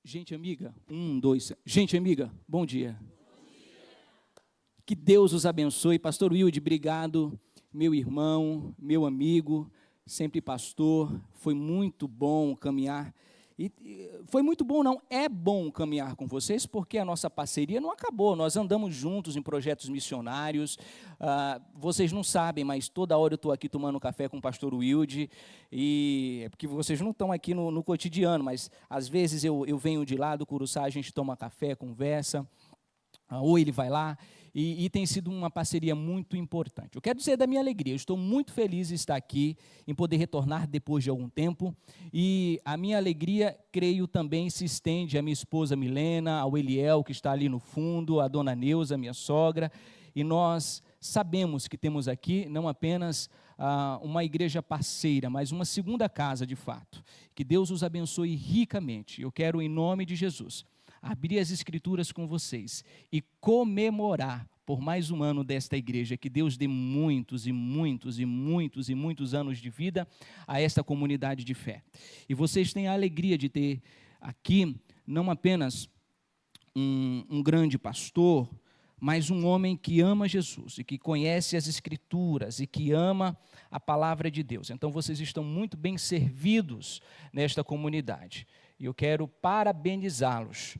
Gente amiga, gente amiga, bom dia. Que Deus os abençoe. Pastor Wilde, obrigado, meu irmão, meu amigo, sempre pastor. Foi muito bom caminhar. Foi muito bom, não, é bom caminhar com vocês, porque a nossa parceria não acabou, nós andamos juntos em projetos missionários, vocês não sabem, mas toda hora eu estou aqui tomando café com o pastor Wilde, e é porque vocês não estão aqui no cotidiano, mas às vezes eu venho de lá do Curuçá, a gente toma café, conversa, ou ele vai lá, e tem sido uma parceria muito importante. Eu quero dizer da minha alegria, eu estou muito feliz de estar aqui, em poder retornar depois de algum tempo, e a minha alegria, creio, também se estende à minha esposa Milena, ao Eliel, que está ali no fundo, à dona Neuza, minha sogra, e nós sabemos que temos aqui não apenas uma igreja parceira, mas uma segunda casa de fato. Que Deus os abençoe ricamente. Eu quero, em nome de Jesus, abrir as Escrituras com vocês e comemorar por mais um ano desta igreja, que Deus dê muitos e muitos e muitos e muitos anos de vida a esta comunidade de fé. E vocês têm a alegria de ter aqui não apenas um grande pastor, mas um homem que ama Jesus e que conhece as Escrituras e que ama a palavra de Deus. Então vocês estão muito bem servidos nesta comunidade. E eu quero parabenizá-los,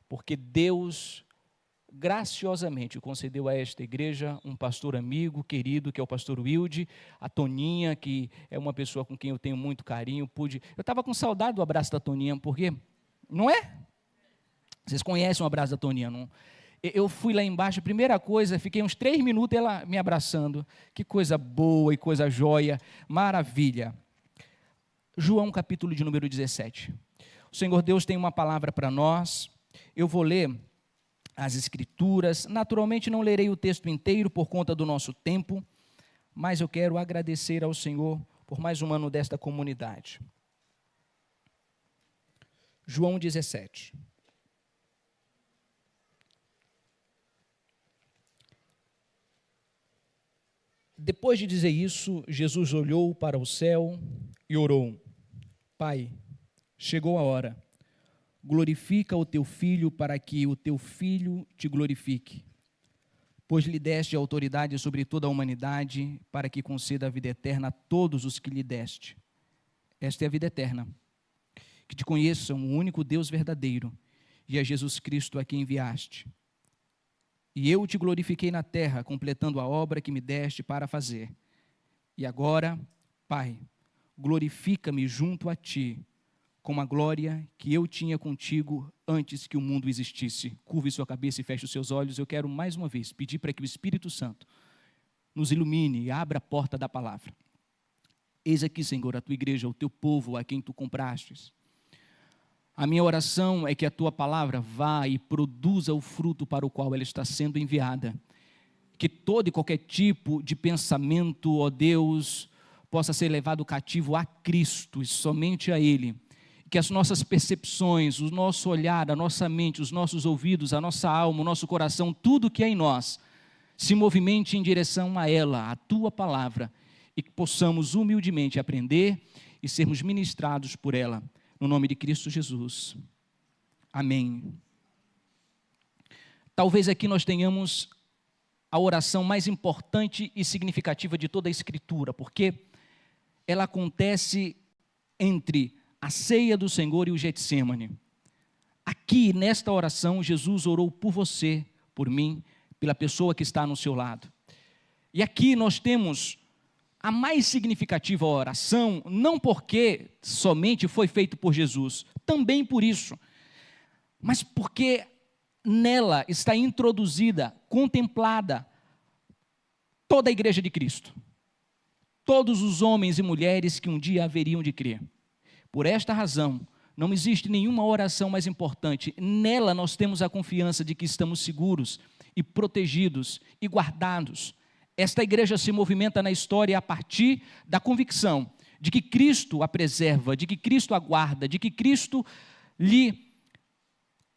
porque Deus graciosamente concedeu a esta igreja um pastor amigo, querido, que é o pastor Wilde, a Toninha, que é uma pessoa com quem eu tenho muito carinho. Eu estava com saudade do abraço da Toninha, porque, não é? Vocês conhecem o abraço da Toninha, não? Eu fui lá embaixo, a primeira coisa, fiquei uns 3 minutos ela me abraçando. Que coisa boa e coisa jóia, maravilha. João capítulo de número 17. O Senhor Deus tem uma palavra para nós. Eu vou ler as Escrituras, naturalmente não lerei o texto inteiro por conta do nosso tempo, mas eu quero agradecer ao Senhor por mais um ano desta comunidade. João 17. Depois de dizer isso, Jesus olhou para o céu e orou: Pai, chegou a hora. Glorifica o teu Filho, para que o teu Filho te glorifique. Pois lhe deste autoridade sobre toda a humanidade, para que conceda a vida eterna a todos os que lhe deste. Esta é a vida eterna, que te conheçam o único Deus verdadeiro, e a Jesus Cristo a quem enviaste. E eu te glorifiquei na terra, completando a obra que me deste para fazer. E agora, Pai, glorifica-me junto a ti, com a glória que eu tinha contigo antes que o mundo existisse. Curve sua cabeça e feche os seus olhos. Eu quero mais uma vez pedir para que o Espírito Santo nos ilumine e abra a porta da palavra. Eis aqui, Senhor, a tua igreja, o teu povo a quem tu comprastes. A minha oração é que a tua palavra vá e produza o fruto para o qual ela está sendo enviada. Que todo e qualquer tipo de pensamento, ó Deus, possa ser levado cativo a Cristo e somente a Ele. Que as nossas percepções, o nosso olhar, a nossa mente, os nossos ouvidos, a nossa alma, o nosso coração, tudo que é em nós, se movimente em direção a ela, a tua palavra, e que possamos humildemente aprender e sermos ministrados por ela, no nome de Cristo Jesus. Amém. Talvez aqui nós tenhamos a oração mais importante e significativa de toda a Escritura, porque ela acontece entre a ceia do Senhor e o Getsêmani. Aqui, nesta oração, Jesus orou por você, por mim, pela pessoa que está no seu lado. E aqui nós temos a mais significativa oração, não porque somente foi feito por Jesus, também por isso, mas porque nela está introduzida, contemplada, toda a igreja de Cristo. Todos os homens e mulheres que um dia haveriam de crer. Por esta razão, não existe nenhuma oração mais importante. Nela nós temos a confiança de que estamos seguros e protegidos e guardados. Esta igreja se movimenta na história a partir da convicção de que Cristo a preserva, de que Cristo a guarda, de que Cristo lhe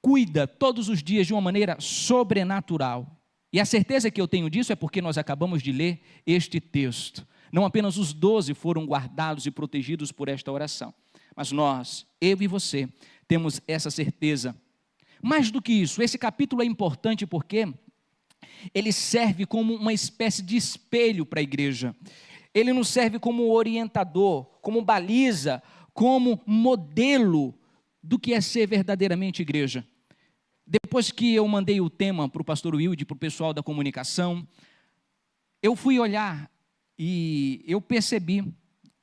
cuida todos os dias de uma maneira sobrenatural. E a certeza que eu tenho disso é porque nós acabamos de ler este texto. Não apenas os 12 foram guardados e protegidos por esta oração, mas nós, eu e você, temos essa certeza. Mais do que isso, esse capítulo é importante porque ele serve como uma espécie de espelho para a igreja. Ele nos serve como orientador, como baliza, como modelo do que é ser verdadeiramente igreja. Depois que eu mandei o tema para o pastor Wilde, para o pessoal da comunicação, eu fui olhar e eu percebi,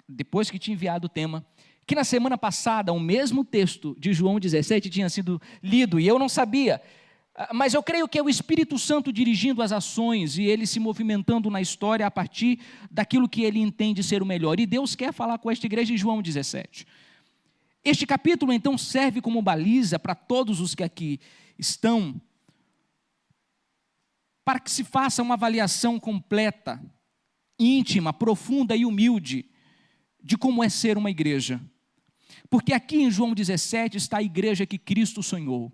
depois que tinha enviado o tema, que na semana passada o mesmo texto de João 17 tinha sido lido e eu não sabia. Mas eu creio que é o Espírito Santo dirigindo as ações e ele se movimentando na história a partir daquilo que ele entende ser o melhor. E Deus quer falar com esta igreja em João 17. Este capítulo, então, serve como baliza para todos os que aqui estão, para que se faça uma avaliação completa, íntima, profunda e humilde de como é ser uma igreja. Porque aqui em João 17 está a igreja que Cristo sonhou.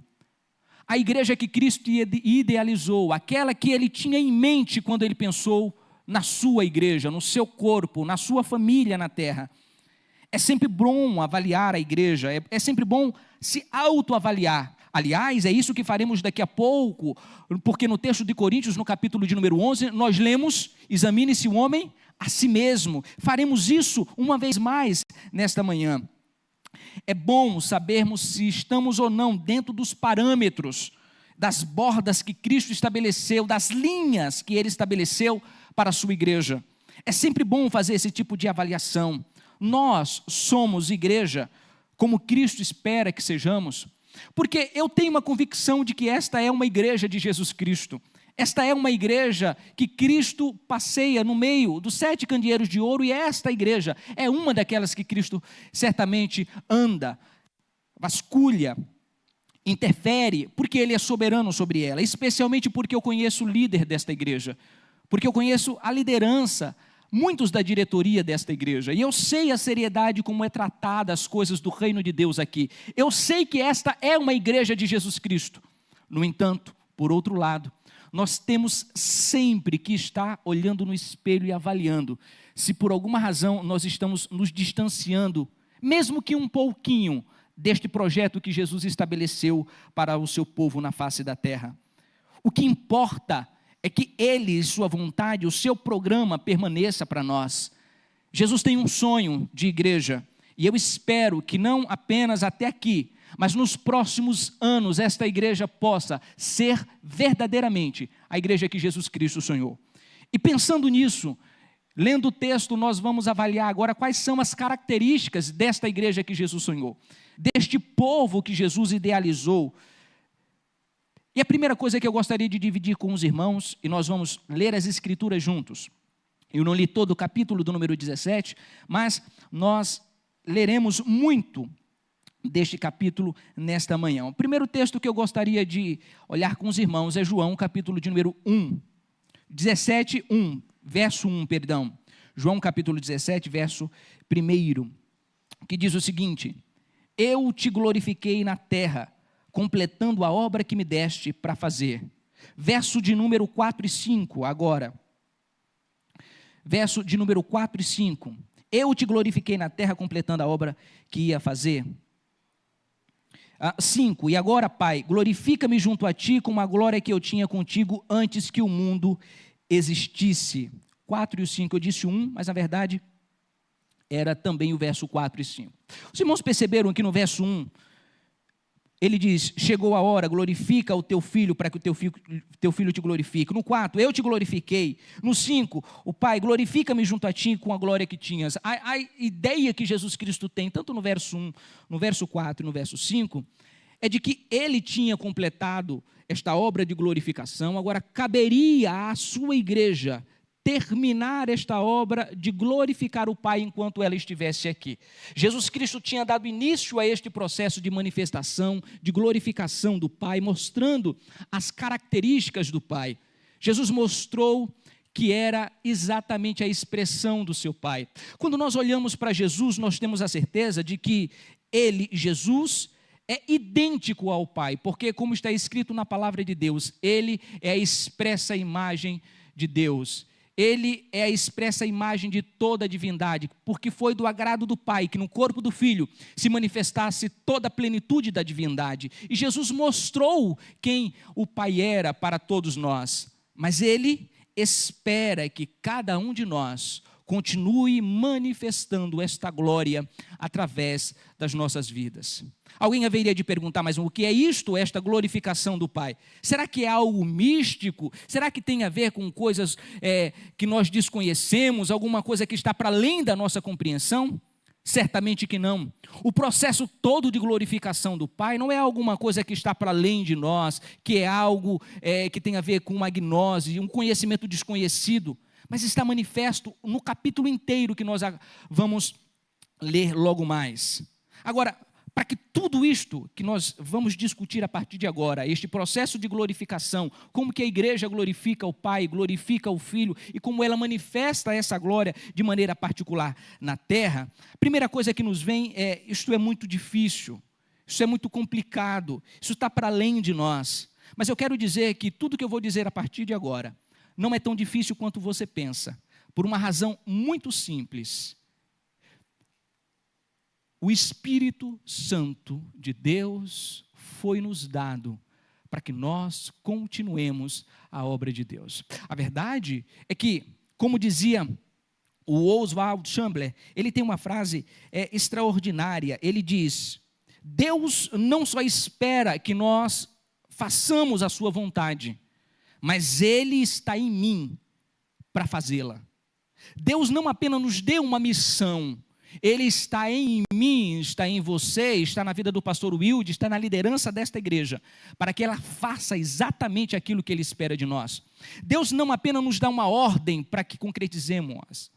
A igreja que Cristo idealizou, aquela que ele tinha em mente quando ele pensou na sua igreja, no seu corpo, na sua família na terra. É sempre bom avaliar a igreja, é sempre bom se autoavaliar. Aliás, é isso que faremos daqui a pouco, porque no texto de Coríntios, no capítulo de número 11, nós lemos, examine-se o homem a si mesmo. Faremos isso uma vez mais nesta manhã. É bom sabermos se estamos ou não dentro dos parâmetros, das bordas que Cristo estabeleceu, das linhas que Ele estabeleceu para a sua igreja. É sempre bom fazer esse tipo de avaliação. Nós somos igreja como Cristo espera que sejamos, porque eu tenho uma convicção de que esta é uma igreja de Jesus Cristo. Esta é uma igreja que Cristo passeia no meio dos 7 candeeiros de ouro, e esta igreja é uma daquelas que Cristo certamente anda, vasculha, interfere, porque Ele é soberano sobre ela, especialmente porque eu conheço o líder desta igreja, porque eu conheço a liderança, muitos da diretoria desta igreja, e eu sei a seriedade como é tratada as coisas do reino de Deus aqui. Eu sei que esta é uma igreja de Jesus Cristo. No entanto, por outro lado, nós temos sempre que estar olhando no espelho e avaliando se por alguma razão nós estamos nos distanciando, mesmo que um pouquinho, deste projeto que Jesus estabeleceu para o seu povo na face da terra. O que importa é que Ele, sua vontade, o seu programa permaneça para nós. Jesus tem um sonho de igreja, e eu espero que não apenas até aqui, mas nos próximos anos esta igreja possa ser verdadeiramente a igreja que Jesus Cristo sonhou. E pensando nisso, lendo o texto, nós vamos avaliar agora quais são as características desta igreja que Jesus sonhou, deste povo que Jesus idealizou. E a primeira coisa que eu gostaria de dividir com os irmãos, e nós vamos ler as escrituras juntos. Eu não li todo o capítulo do número 17, mas nós leremos muito deste capítulo nesta manhã. O primeiro texto que eu gostaria de olhar com os irmãos é João, capítulo de número 1. 17, 1, verso 1, perdão. João, capítulo 17, verso 1, que diz o seguinte: Eu te glorifiquei na terra, completando a obra que me deste para fazer. Verso de número 4 e 5, agora. Verso de número 4 e 5. Eu te glorifiquei na terra, completando a obra que ia fazer. 5. E agora, Pai, glorifica-me junto a ti com a glória que eu tinha contigo antes que o mundo existisse. 4 e 5, eu disse 1, mas na verdade era também o verso 4 e 5. Os irmãos perceberam que no verso 1, ele diz, chegou a hora, glorifica o teu filho para que o teu filho te glorifique. No 4, eu te glorifiquei. No 5, o Pai, glorifica-me junto a ti com a glória que tinhas. A ideia que Jesus Cristo tem, tanto no verso 1, no verso 4 e no verso 5, é de que ele tinha completado esta obra de glorificação, agora caberia à sua igreja terminar esta obra de glorificar o Pai enquanto ela estivesse aqui. Jesus Cristo tinha dado início a este processo de manifestação, de glorificação do Pai, mostrando as características do Pai. Jesus mostrou que era exatamente a expressão do seu Pai. Quando nós olhamos para Jesus, nós temos a certeza de que ele, Jesus, é idêntico ao Pai, porque como está escrito na palavra de Deus, ele é a expressa imagem de Deus. ele é a expressa imagem de toda a divindade, porque foi do agrado do Pai que no corpo do Filho se manifestasse toda a plenitude da divindade. E Jesus mostrou quem o Pai era para todos nós, mas ele espera que cada um de nós continue manifestando esta glória através das nossas vidas. Alguém haveria de perguntar, mas o que é isto, esta glorificação do Pai? Será que é algo místico? Será que tem a ver com coisas que nós desconhecemos, alguma coisa que está para além da nossa compreensão? Certamente que não. O processo todo de glorificação do Pai não é alguma coisa que está para além de nós, que é algo que tem a ver com uma gnose, um conhecimento desconhecido, mas está manifesto no capítulo inteiro que nós vamos ler logo mais. Agora, para que tudo isto que nós vamos discutir a partir de agora, este processo de glorificação, como que a igreja glorifica o Pai, glorifica o Filho e como ela manifesta essa glória de maneira particular na terra, a primeira coisa que nos vem isto é muito difícil, isso é muito complicado, isso está para além de nós. Mas eu quero dizer que tudo que eu vou dizer a partir de agora não é tão difícil quanto você pensa, por uma razão muito simples. O Espírito Santo de Deus foi nos dado para que nós continuemos a obra de Deus. A verdade é que, como dizia o Oswald Chambers, ele tem uma frase extraordinária. Ele diz: Deus não só espera que nós façamos a sua vontade, mas Ele está em mim para fazê-la. Deus não apenas nos deu uma missão, Ele está em mim, está em você, está na vida do pastor Wilde, está na liderança desta igreja, para que ela faça exatamente aquilo que Ele espera de nós. Deus não apenas nos dá uma ordem para que concretizemos,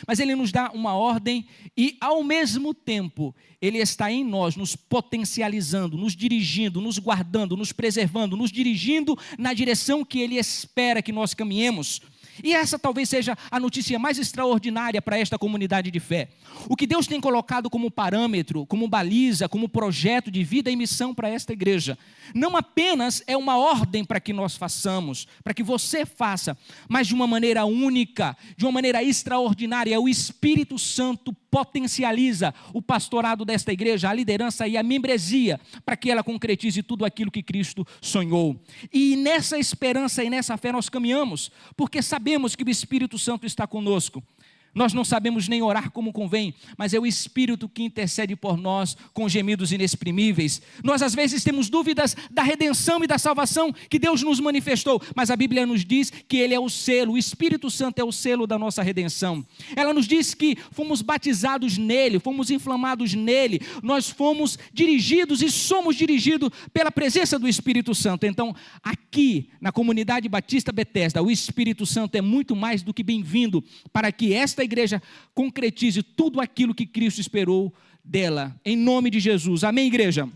mas Ele nos dá uma ordem e, ao mesmo tempo, Ele está em nós, nos potencializando, nos dirigindo, nos guardando, nos preservando, nos dirigindo na direção que Ele espera que nós caminhemos. E essa talvez seja a notícia mais extraordinária para esta comunidade de fé. O que Deus tem colocado como parâmetro, como baliza, como projeto de vida e missão para esta igreja, não apenas é uma ordem para que nós façamos, para que você faça, mas de uma maneira única, de uma maneira extraordinária. O Espírito Santo potencializa o pastorado desta igreja, a liderança e a membresia, para que ela concretize tudo aquilo que Cristo sonhou. E nessa esperança e nessa fé nós caminhamos, porque sabemos que o Espírito Santo está conosco. Nós não sabemos nem orar como convém, mas é o Espírito que intercede por nós com gemidos inexprimíveis. Nós às vezes temos dúvidas da redenção e da salvação que Deus nos manifestou, mas a Bíblia nos diz que Ele é o selo, o Espírito Santo é o selo da nossa redenção. Ela nos diz que fomos batizados nele, fomos inflamados nele, nós fomos dirigidos e somos dirigidos pela presença do Espírito Santo. Então, aqui na comunidade Batista Bethesda, o Espírito Santo é muito mais do que bem-vindo para que esta igreja concretize tudo aquilo que Cristo esperou dela, em nome de Jesus. Amém, igreja? Amém.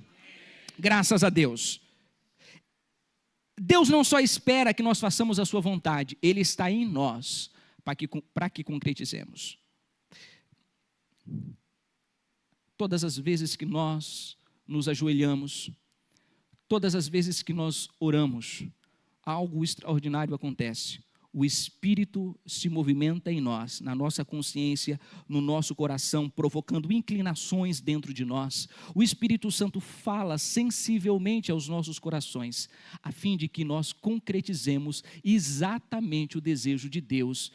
Graças a Deus. Deus não só espera que nós façamos a sua vontade, Ele está em nós para que concretizemos. Todas as vezes que nós nos ajoelhamos, todas as vezes que nós oramos, algo extraordinário acontece. O Espírito se movimenta em nós, na nossa consciência, no nosso coração, provocando inclinações dentro de nós. O Espírito Santo fala sensivelmente aos nossos corações, a fim de que nós concretizemos exatamente o desejo de Deus,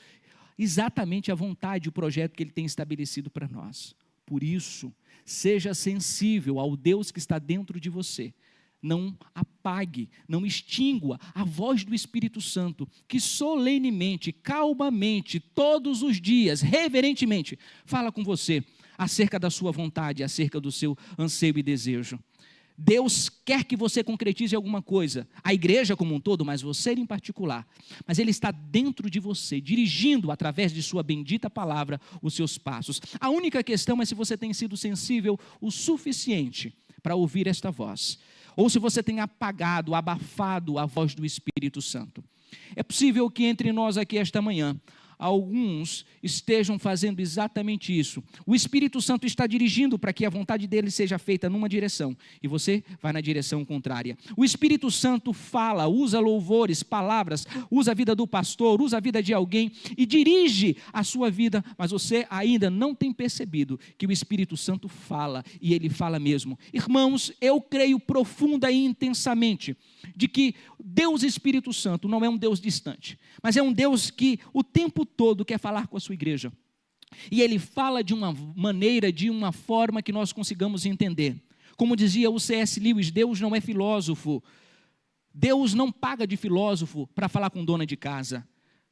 exatamente a vontade e o projeto que Ele tem estabelecido para nós. Por isso, seja sensível ao Deus que está dentro de você. Não apague, não extingua a voz do Espírito Santo, que solenemente, calmamente, todos os dias, reverentemente, fala com você acerca da sua vontade, acerca do seu anseio e desejo. Deus quer que você concretize alguma coisa, a igreja como um todo, mas você em particular. Mas Ele está dentro de você, dirigindo através de sua bendita palavra os seus passos. A única questão é se você tem sido sensível o suficiente para ouvir esta voz, ou se você tem apagado, abafado a voz do Espírito Santo. É possível que entre nós aqui esta manhã, alguns estejam fazendo exatamente isso. O Espírito Santo está dirigindo para que a vontade dele seja feita numa direção, e você vai na direção contrária. O Espírito Santo fala, usa louvores, palavras, usa a vida do pastor, usa a vida de alguém e dirige a sua vida, mas você ainda não tem percebido que o Espírito Santo fala, e ele fala mesmo. Irmãos, eu creio profunda e intensamente de que Deus Espírito Santo não é um Deus distante, mas é um Deus que o tempo todo quer falar com a sua igreja. E ele fala de uma maneira, de uma forma que nós consigamos entender. Como dizia o C.S. Lewis, Deus não é filósofo. Deus não paga de filósofo para falar com dona de casa.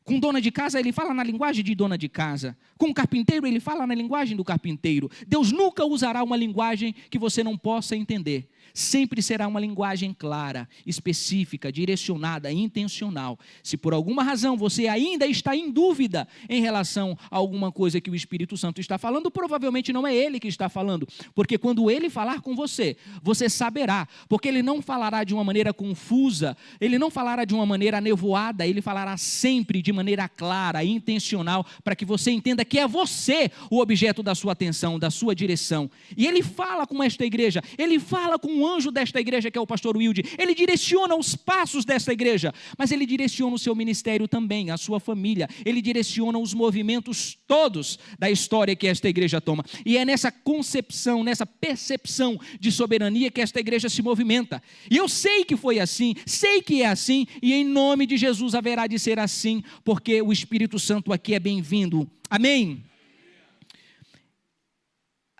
Com dona de casa, ele fala na linguagem de dona de casa. Com o carpinteiro, ele fala na linguagem do carpinteiro. Deus nunca usará uma linguagem que você não possa entender. Sempre será uma linguagem clara, específica, direcionada, intencional. Se por alguma razão você ainda está em dúvida em relação a alguma coisa que o Espírito Santo está falando, provavelmente não é ele que está falando. Porque quando ele falar com você, você saberá. Porque ele não falará de uma maneira confusa, ele não falará de uma maneira nevoada, ele falará sempre de maneira clara, intencional, para que você entenda que é você o objeto da sua atenção, da sua direção. E ele fala com esta igreja, ele fala com o anjo desta igreja, que é o pastor Wilde, ele direciona os passos desta igreja, mas ele direciona o seu ministério também, a sua família, ele direciona os movimentos todos da história que esta igreja toma. E é nessa concepção, nessa percepção de soberania que esta igreja se movimenta. E eu sei que foi assim, sei que é assim, e em nome de Jesus haverá de ser assim, porque o Espírito Santo aqui é bem-vindo. Amém?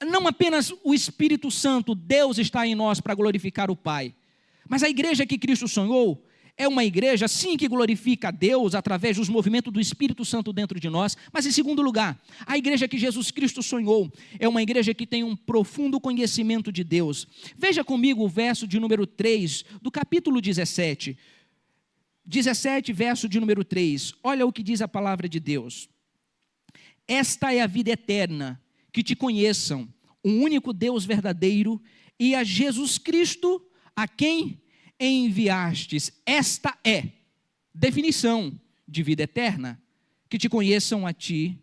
Não apenas o Espírito Santo, Deus está em nós para glorificar o Pai, mas a igreja que Cristo sonhou é uma igreja, sim, que glorifica a Deus através dos movimentos do Espírito Santo dentro de nós, mas em segundo lugar, a igreja que Jesus Cristo sonhou é uma igreja que tem um profundo conhecimento de Deus. Veja comigo o verso de número 3 do capítulo 17, verso de número 3, olha o que diz a palavra de Deus. Esta é a vida eterna, que te conheçam, o único Deus verdadeiro, e a Jesus Cristo, a quem enviastes. Esta é definição de vida eterna, que te conheçam a ti,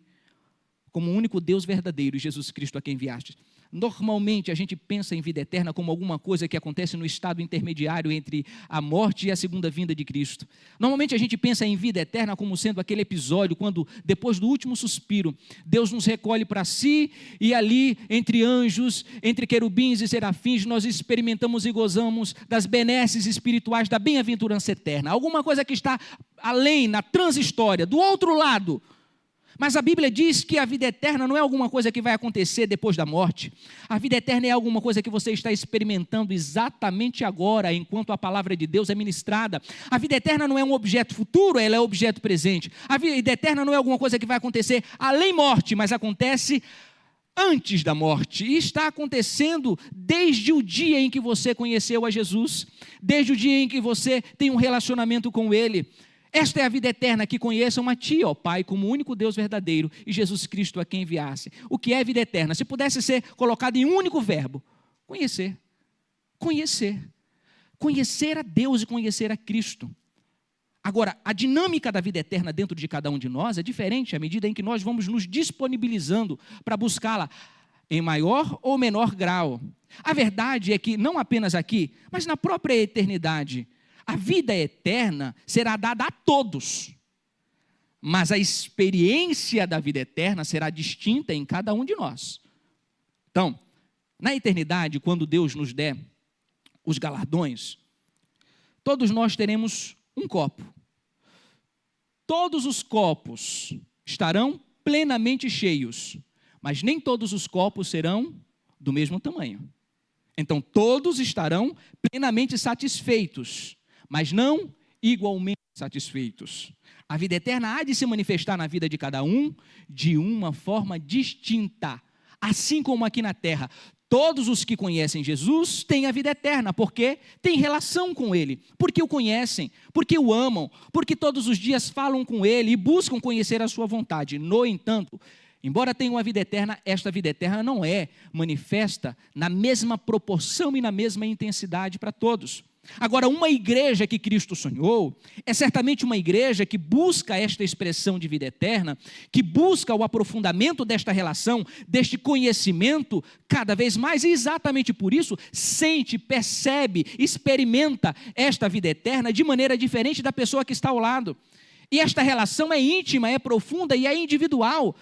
como o único Deus verdadeiro, Jesus Cristo, a quem enviastes. Normalmente a gente pensa em vida eterna como alguma coisa que acontece no estado intermediário entre a morte e a segunda vinda de Cristo. Normalmente a gente pensa em vida eterna como sendo aquele episódio quando, depois do último suspiro, Deus nos recolhe para si e ali, entre anjos, entre querubins e serafins, nós experimentamos e gozamos das benesses espirituais da bem-aventurança eterna. Alguma coisa que está além, na transhistória, do outro lado. Mas a Bíblia diz que a vida eterna não é alguma coisa que vai acontecer depois da morte. A vida eterna é alguma coisa que você está experimentando exatamente agora, enquanto a palavra de Deus é ministrada. A vida eterna não é um objeto futuro, ela é um objeto presente. A vida eterna não é alguma coisa que vai acontecer além morte, mas acontece antes da morte. E está acontecendo desde o dia em que você conheceu a Jesus, desde o dia em que você tem um relacionamento com Ele. Esta é a vida eterna, que conheçam a ti, ó Pai, como o único Deus verdadeiro, e Jesus Cristo a quem enviasse. O que é vida eterna? Se pudesse ser colocado em um único verbo, conhecer. Conhecer. Conhecer a Deus e conhecer a Cristo. Agora, a dinâmica da vida eterna dentro de cada um de nós é diferente à medida em que nós vamos nos disponibilizando para buscá-la em maior ou menor grau. A verdade é que, não apenas aqui, mas na própria eternidade, a vida eterna será dada a todos, mas a experiência da vida eterna será distinta em cada um de nós. Então, na eternidade, quando Deus nos der os galardões, todos nós teremos um copo. Todos os copos estarão plenamente cheios, mas nem todos os copos serão do mesmo tamanho. Então, todos estarão plenamente satisfeitos, mas não igualmente satisfeitos. A vida eterna há de se manifestar na vida de cada um de uma forma distinta. Assim como aqui na terra, todos os que conhecem Jesus têm a vida eterna, porque têm relação com Ele, porque o conhecem, porque o amam, porque todos os dias falam com Ele e buscam conhecer a sua vontade. No entanto, embora tenham a vida eterna, esta vida eterna não é manifesta na mesma proporção e na mesma intensidade para todos. Agora, uma igreja que Cristo sonhou é certamente uma igreja que busca esta expressão de vida eterna, que busca o aprofundamento desta relação, deste conhecimento cada vez mais, e exatamente por isso sente, percebe, experimenta esta vida eterna de maneira diferente da pessoa que está ao lado. E esta relação é íntima, é profunda e é individual.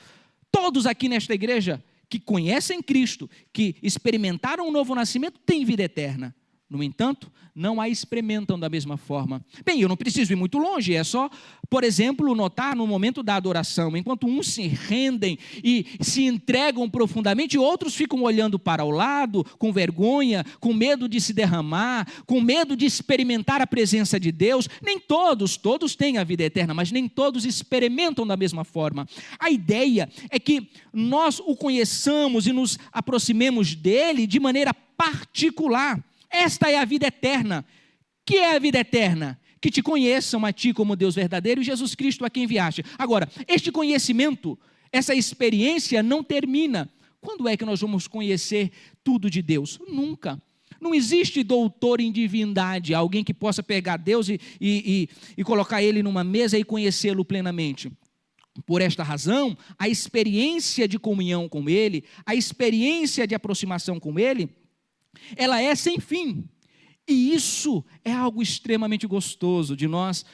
Todos aqui nesta igreja que conhecem Cristo, que experimentaram um novo nascimento, têm vida eterna. No entanto, não a experimentam da mesma forma. Bem, eu não preciso ir muito longe, é só, por exemplo, notar no momento da adoração, enquanto uns se rendem e se entregam profundamente, outros ficam olhando para o lado, com vergonha, com medo de se derramar, com medo de experimentar a presença de Deus. Nem todos têm a vida eterna, mas nem todos experimentam da mesma forma. A ideia é que nós o conheçamos e nos aproximemos dele de maneira particular. Esta é a vida eterna. Que é a vida eterna? Que te conheçam a ti como Deus verdadeiro e Jesus Cristo a quem enviaste. Agora, este conhecimento, essa experiência não termina. Quando é que nós vamos conhecer tudo de Deus? Nunca. Não existe doutor em divindade, alguém que possa pegar Deus e colocar ele numa mesa e conhecê-lo plenamente. Por esta razão, a experiência de comunhão com ele, a experiência de aproximação com ele, ela é sem fim, e isso é algo extremamente gostoso de nós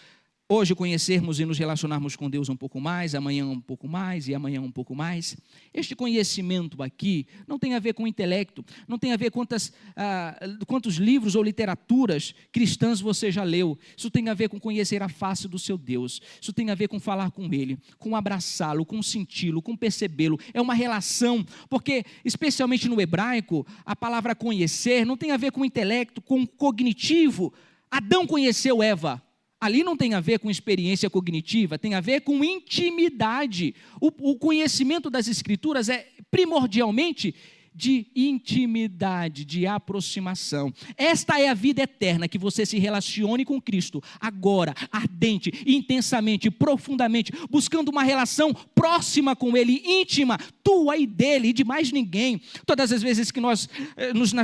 hoje conhecermos e nos relacionarmos com Deus um pouco mais, amanhã um pouco mais e amanhã um pouco mais. Este conhecimento aqui não tem a ver com intelecto, não tem a ver quantos livros ou literaturas cristãs você já leu. Isso tem a ver com conhecer a face do seu Deus, isso tem a ver com falar com Ele, com abraçá-lo, com senti-lo, com percebê-lo. É uma relação, porque especialmente no hebraico, a palavra conhecer não tem a ver com intelecto, com cognitivo. Adão conheceu Eva. Ali não tem a ver com experiência cognitiva, tem a ver com intimidade. O conhecimento das Escrituras é primordialmente de intimidade, de aproximação. Esta é a vida eterna, que você se relacione com Cristo, agora, ardente, intensamente, profundamente, buscando uma relação próxima com Ele, íntima, tua e dele, e de mais ninguém. Todas as vezes que nós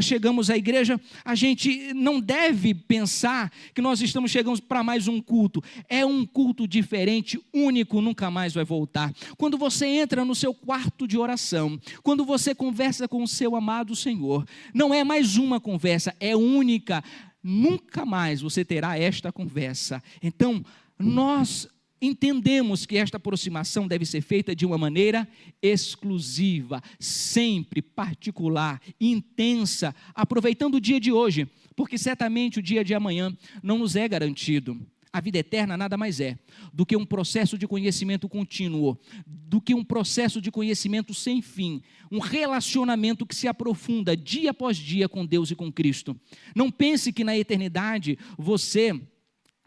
chegamos à igreja, a gente não deve pensar que nós chegamos para mais um culto. É um culto diferente, único, nunca mais vai voltar. Quando você entra no seu quarto de oração, quando você conversa com o seu amado Senhor, não é mais uma conversa, é única. Nunca mais você terá esta conversa. Então, nós entendemos que esta aproximação deve ser feita de uma maneira exclusiva, sempre particular, intensa, aproveitando o dia de hoje, porque certamente o dia de amanhã não nos é garantido. A vida eterna nada mais é do que um processo de conhecimento contínuo, do que um processo de conhecimento sem fim, um relacionamento que se aprofunda dia após dia com Deus e com Cristo. Não pense que na eternidade você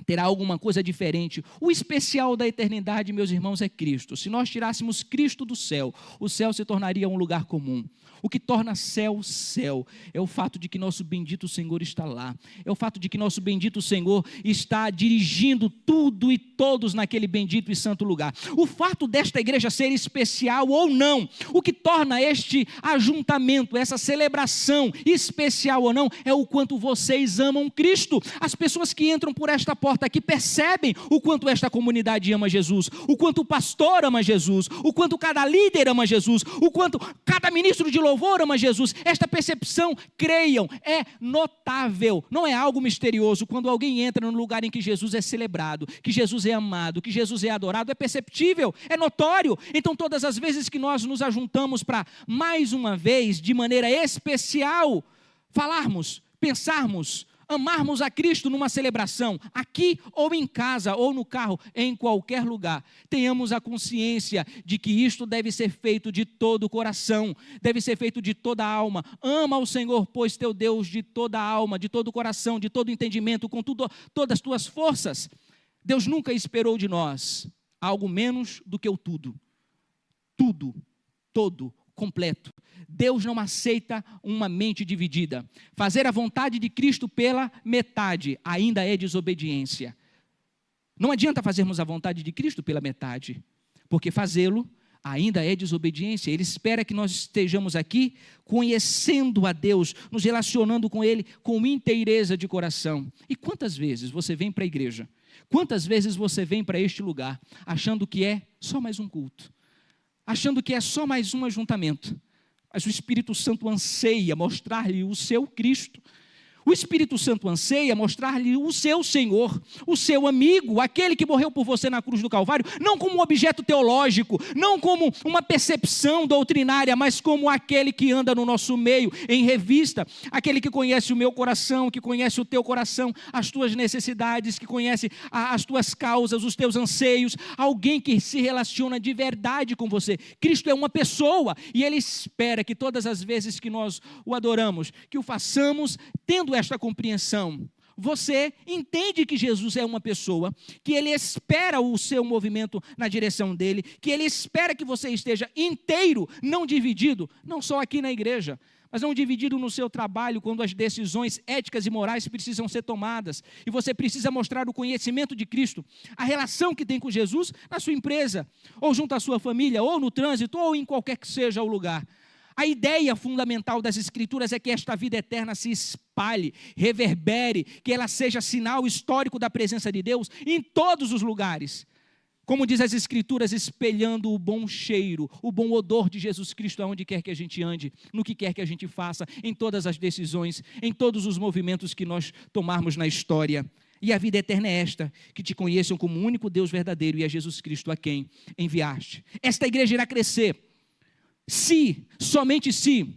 terá alguma coisa diferente. O especial da eternidade, meus irmãos, é Cristo. Se nós tirássemos Cristo do céu, o céu se tornaria um lugar comum. O que torna céu, céu, é o fato de que nosso bendito Senhor está lá. É o fato de que nosso bendito Senhor está dirigindo tudo e todos naquele bendito e santo lugar. O fato desta igreja ser especial ou não, o que torna este ajuntamento, essa celebração especial ou não, é o quanto vocês amam Cristo. As pessoas que entram por esta porta aqui percebem o quanto esta comunidade ama Jesus, o quanto o pastor ama Jesus, o quanto cada líder ama Jesus, o quanto cada ministro de louvor ama Jesus. Esta percepção, creiam, é notável, não é algo misterioso. Quando alguém entra no lugar em que Jesus é celebrado, que Jesus é amado, que Jesus é adorado, é perceptível, é notório. Então todas as vezes que nós nos ajuntamos para, mais uma vez, de maneira especial, falarmos, pensarmos, amarmos a Cristo numa celebração, aqui ou em casa, ou no carro, em qualquer lugar, tenhamos a consciência de que isto deve ser feito de todo o coração, deve ser feito de toda a alma. Ama o Senhor, pois teu Deus, de toda a alma, de todo o coração, de todo o entendimento, com todas as tuas forças. Deus nunca esperou de nós algo menos do que o tudo, todo, completo. Deus não aceita uma mente dividida. Fazer a vontade de Cristo pela metade ainda é desobediência. Não adianta fazermos a vontade de Cristo pela metade, porque fazê-lo ainda é desobediência. Ele espera que nós estejamos aqui conhecendo a Deus, nos relacionando com Ele com inteireza de coração. E quantas vezes você vem para a igreja? Quantas vezes você vem para este lugar achando que é só mais um culto? Achando que é só mais um ajuntamento? Mas o Espírito Santo anseia mostrar-lhe o seu Cristo. O Espírito Santo anseia mostrar-lhe o seu Senhor, o seu amigo, aquele que morreu por você na cruz do Calvário, não como um objeto teológico, não como uma percepção doutrinária, mas como aquele que anda no nosso meio, em revista, aquele que conhece o meu coração, que conhece o teu coração, as tuas necessidades, que conhece as tuas causas, os teus anseios, alguém que se relaciona de verdade com você. Cristo é uma pessoa e Ele espera que todas as vezes que nós o adoramos, que o façamos tendo esta compreensão. Você entende que Jesus é uma pessoa, que Ele espera o seu movimento na direção dEle, que Ele espera que você esteja inteiro, não dividido, não só aqui na igreja, mas não dividido no seu trabalho, quando as decisões éticas e morais precisam ser tomadas, e você precisa mostrar o conhecimento de Cristo, a relação que tem com Jesus na sua empresa, ou junto à sua família, ou no trânsito, ou em qualquer que seja o lugar. A ideia fundamental das Escrituras é que esta vida eterna se espalhe, reverbere, que ela seja sinal histórico da presença de Deus em todos os lugares. Como diz as Escrituras, espelhando o bom cheiro, o bom odor de Jesus Cristo aonde quer que a gente ande, no que quer que a gente faça, em todas as decisões, em todos os movimentos que nós tomarmos na história. E a vida eterna é esta, que te conheçam como o único Deus verdadeiro e é Jesus Cristo a quem enviaste. Esta igreja irá crescer. Se, somente se,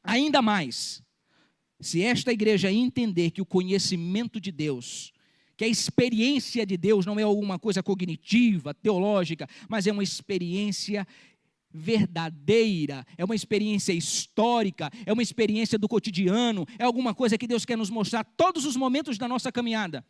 ainda mais, se esta igreja entender que o conhecimento de Deus, que a experiência de Deus não é alguma coisa cognitiva, teológica, mas é uma experiência verdadeira, é uma experiência histórica, é uma experiência do cotidiano, é alguma coisa que Deus quer nos mostrar todos os momentos da nossa caminhada.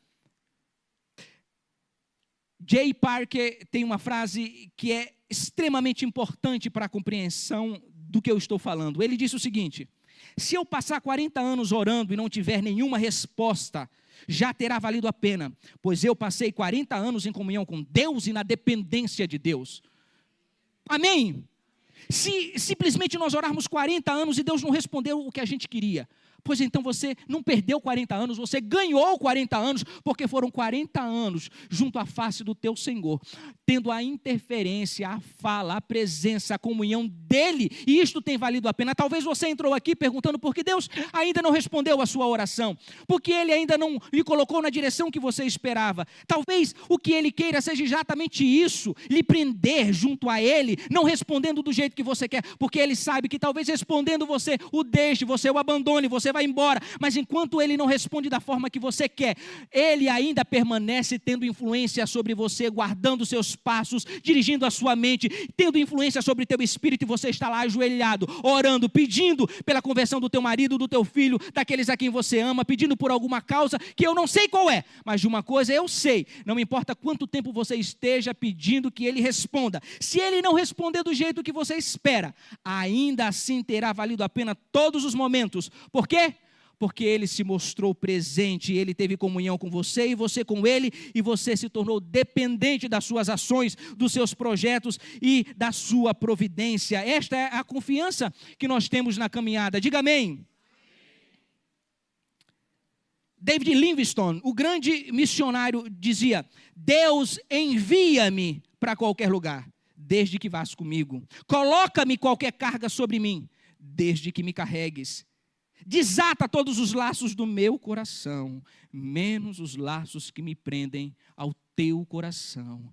Jay Parker tem uma frase que é extremamente importante para a compreensão do que eu estou falando. Ele disse o seguinte: se eu passar 40 anos orando e não tiver nenhuma resposta, já terá valido a pena, pois eu passei 40 anos em comunhão com Deus e na dependência de Deus. Amém? Se simplesmente nós orarmos 40 anos e Deus não respondeu o que a gente queria, pois então você não perdeu 40 anos, você ganhou 40 anos, porque foram 40 anos junto à face do teu Senhor, tendo a interferência, a fala, a presença, a comunhão dEle, e isto tem valido a pena. Talvez você entrou aqui perguntando por que Deus ainda não respondeu a sua oração, porque Ele ainda não lhe colocou na direção que você esperava. Talvez o que Ele queira seja exatamente isso, lhe prender junto a Ele, não respondendo do jeito que você quer, porque Ele sabe que talvez respondendo você o deixe, você o abandone, você vai embora, mas enquanto Ele não responde da forma que você quer, Ele ainda permanece tendo influência sobre você, guardando seus passos, dirigindo a sua mente, tendo influência sobre teu espírito, e você está lá ajoelhado, orando, pedindo pela conversão do teu marido, do teu filho, daqueles a quem você ama, pedindo por alguma causa que eu não sei qual é, mas de uma coisa eu sei, não importa quanto tempo você esteja pedindo que Ele responda, se Ele não responder do jeito que você espera, ainda assim terá valido a pena todos os momentos. Por quê? Porque Ele se mostrou presente, Ele teve comunhão com você e você com Ele, e você se tornou dependente das suas ações, dos seus projetos e da sua providência. Esta é a confiança que nós temos na caminhada. Diga amém. David Livingstone, o grande missionário, dizia: Deus envia-me para qualquer lugar, desde que vás comigo. Coloca-me qualquer carga sobre mim, desde que me carregues. Desata todos os laços do meu coração, menos os laços que me prendem ao teu coração.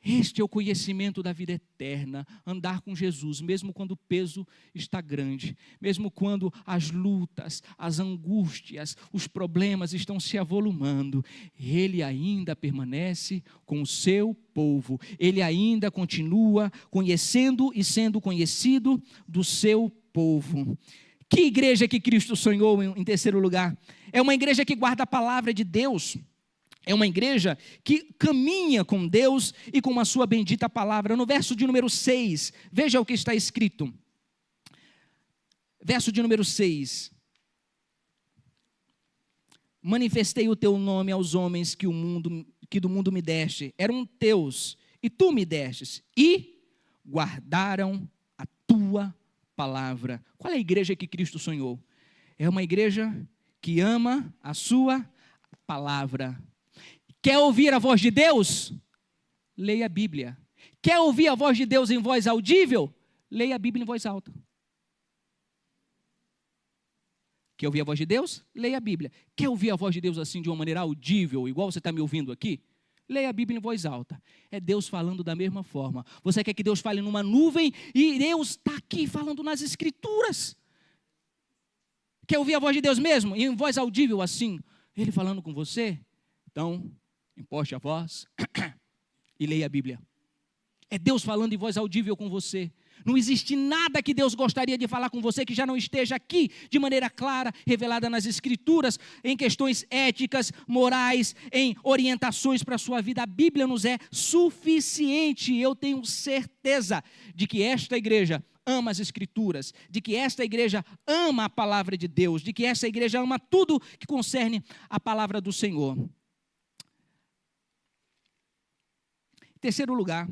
Este é o conhecimento da vida eterna, andar com Jesus, mesmo quando o peso está grande, mesmo quando as lutas, as angústias, os problemas estão se avolumando, Ele ainda permanece com o seu povo, Ele ainda continua conhecendo e sendo conhecido do seu povo. Que igreja que Cristo sonhou em terceiro lugar? É uma igreja que guarda a palavra de Deus. É uma igreja que caminha com Deus e com a sua bendita palavra. No verso de número 6, veja o que está escrito. Verso de número 6. Manifestei o teu nome aos homens que do mundo me deste. Eram teus, e tu me destes. E guardaram a tua palavra. Qual é a igreja que Cristo sonhou? É uma igreja que ama a sua palavra. Quer ouvir a voz de Deus? Leia a Bíblia. Quer ouvir a voz de Deus em voz audível? Leia a Bíblia em voz alta. Quer ouvir a voz de Deus? Leia a Bíblia. Quer ouvir a voz de Deus assim de uma maneira audível, igual você está me ouvindo aqui? Leia a Bíblia em voz alta. É Deus falando da mesma forma. Você quer que Deus fale numa nuvem e Deus está aqui falando nas Escrituras. Quer ouvir a voz de Deus mesmo? Em voz audível assim, Ele falando com você? Então, imposte a voz e leia a Bíblia. É Deus falando em voz audível com você. Não existe nada que Deus gostaria de falar com você que já não esteja aqui de maneira clara, revelada nas Escrituras, em questões éticas, morais, em orientações para a sua vida. A Bíblia nos é suficiente. Eu tenho certeza de que esta igreja ama as Escrituras, de que esta igreja ama a palavra de Deus, de que esta igreja ama tudo que concerne a palavra do Senhor. Em terceiro lugar,